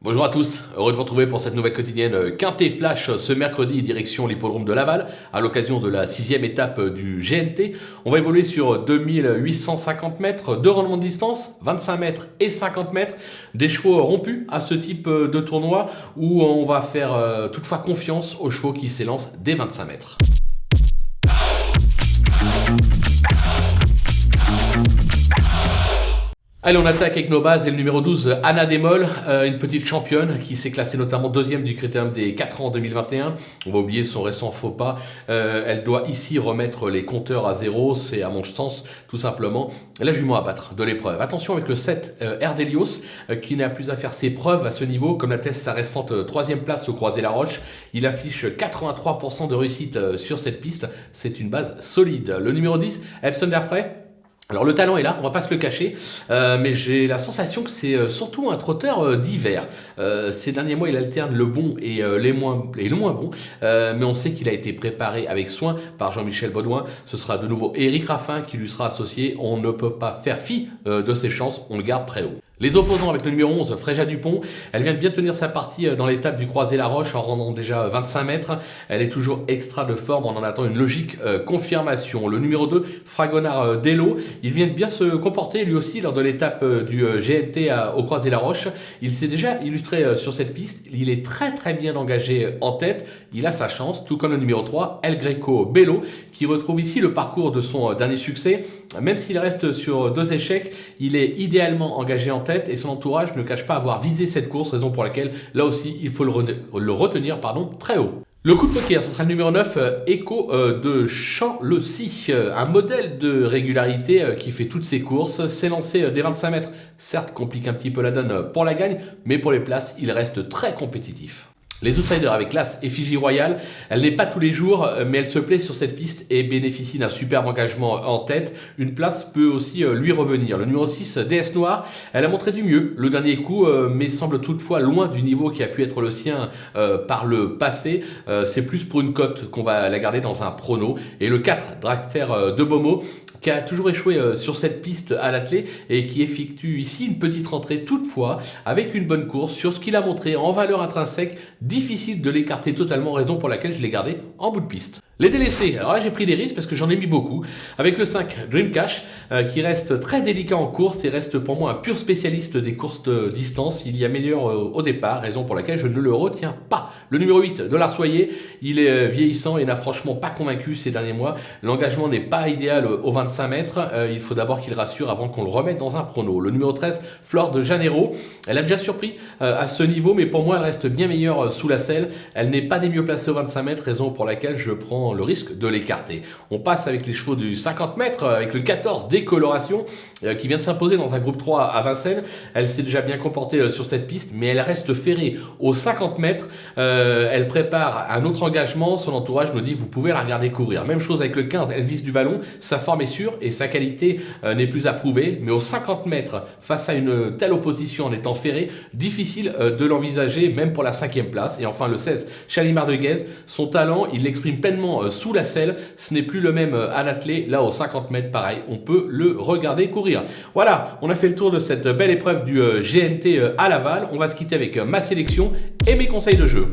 Bonjour à tous, heureux de vous retrouver pour cette nouvelle quotidienne Quintet Flash ce mercredi direction l'hippodrome de Laval à l'occasion de la 6e étape du GNT. On va évoluer sur 2850 mètres, deux rendements de distance, 25 mètres et 50 mètres, des chevaux rompus à ce type de tournoi où on va faire toutefois confiance aux chevaux qui s'élancent dès 25 mètres. Allez, on attaque avec nos bases et le numéro 12, Anna Demol, une petite championne qui s'est classée notamment deuxième du critérium des 4 ans en 2021. On va oublier son récent faux pas. Elle doit ici remettre les compteurs à zéro. C'est à mon sens tout simplement la jument à battre de l'épreuve. Attention avec le 7, Erdelios, qui n'a plus à faire ses preuves à ce niveau, comme l'atteste sa récente 3e place au Croisé-la-Roche. Il affiche 83% de réussite sur cette piste. C'est une base solide. Le numéro 10, Epson Derfray. Alors le talent est là, on va pas se le cacher, mais j'ai la sensation que c'est surtout un trotteur d'hiver. Ces derniers mois, il alterne le bon et le moins bon, mais on sait qu'il a été préparé avec soin par Jean-Michel Baudouin. Ce sera de nouveau Éric Raffin qui lui sera associé. On ne peut pas faire fi de ses chances, on le garde très haut. Les opposants avec le numéro 11, Fréja Dupont, elle vient de bien tenir sa partie dans l'étape du Croisé-la-Roche en rendant déjà 25 mètres. Elle est toujours extra de forme, on en attend une logique confirmation. Le numéro 2, Fragonard Dello, il vient de bien se comporter lui aussi lors de l'étape du GNT au Croisé-la-Roche. Il s'est déjà illustré sur cette piste, il est très bien engagé en tête, il a sa chance, tout comme le numéro 3, El Greco Bello, qui retrouve ici le parcours de son dernier succès. Même s'il reste sur 2 échecs, il est idéalement engagé en tête et son entourage ne cache pas avoir visé cette course, raison pour laquelle là aussi il faut le retenir très haut. Le coup de poker, ce sera le numéro 9, Echo de Champ-le-Cy, un modèle de régularité qui fait toutes ses courses, s'est lancé des 25 mètres, certes complique un petit peu la donne pour la gagne, mais pour les places, il reste très compétitif. Les outsiders avec l'As Effigie Royale, elle n'est pas tous les jours, mais elle se plaît sur cette piste et bénéficie d'un superbe engagement en tête. Une place peut aussi lui revenir. Le numéro 6, DS Noir, elle a montré du mieux le dernier coup, mais semble toutefois loin du niveau qui a pu être le sien par le passé. C'est plus pour une cote qu'on va la garder dans un prono. Et le 4, Dragster de Beaumont, qui a toujours échoué sur cette piste à l'attelé et qui effectue ici une petite rentrée toutefois avec une bonne course sur ce qu'il a montré en valeur intrinsèque. Difficile de l'écarter totalement, raison pour laquelle je l'ai gardé en bout de piste. Les délaissés, alors là j'ai pris des risques parce que j'en ai mis beaucoup. Avec le 5, Dream Cash, qui reste très délicat en course et reste pour moi un pur spécialiste des courses de distance. Il y a meilleur au départ, raison pour laquelle je ne le retiens pas. Le numéro 8, Dollar Soyer, il est vieillissant et n'a franchement pas convaincu ces derniers mois. L'engagement n'est pas idéal aux 25 mètres. Il faut d'abord qu'il rassure avant qu'on le remette dans un prono. Le numéro 13, Flore de Janeiro, elle a déjà surpris à ce niveau, mais pour moi elle reste bien meilleure sous la selle. Elle n'est pas des mieux placées aux 25 mètres, raison pour laquelle je prends le risque de l'écarter. On passe avec les chevaux du 50 mètres, avec le 14, Décoloration, qui vient de s'imposer dans un groupe 3 à Vincennes. Elle s'est déjà bien comportée sur cette piste, mais elle reste ferrée aux 50 mètres. Elle prépare un autre engagement. Son entourage nous dit vous pouvez la regarder courir. Même chose avec le 15, Elvis du Vallon. Sa forme est sûre et sa qualité n'est plus à prouver. Mais aux 50 mètres, face à une telle opposition en étant ferrée, difficile de l'envisager, même pour la 5e place. Et enfin le 16, Chalimard de Guèze. Son talent, il l'exprime pleinement sous la selle. Ce n'est plus le même à l'attelé. Là, aux 50 mètres, pareil, on peut le regarder courir. Voilà, on a fait le tour de cette belle épreuve du GNT à Laval. On va se quitter avec ma sélection et mes conseils de jeu.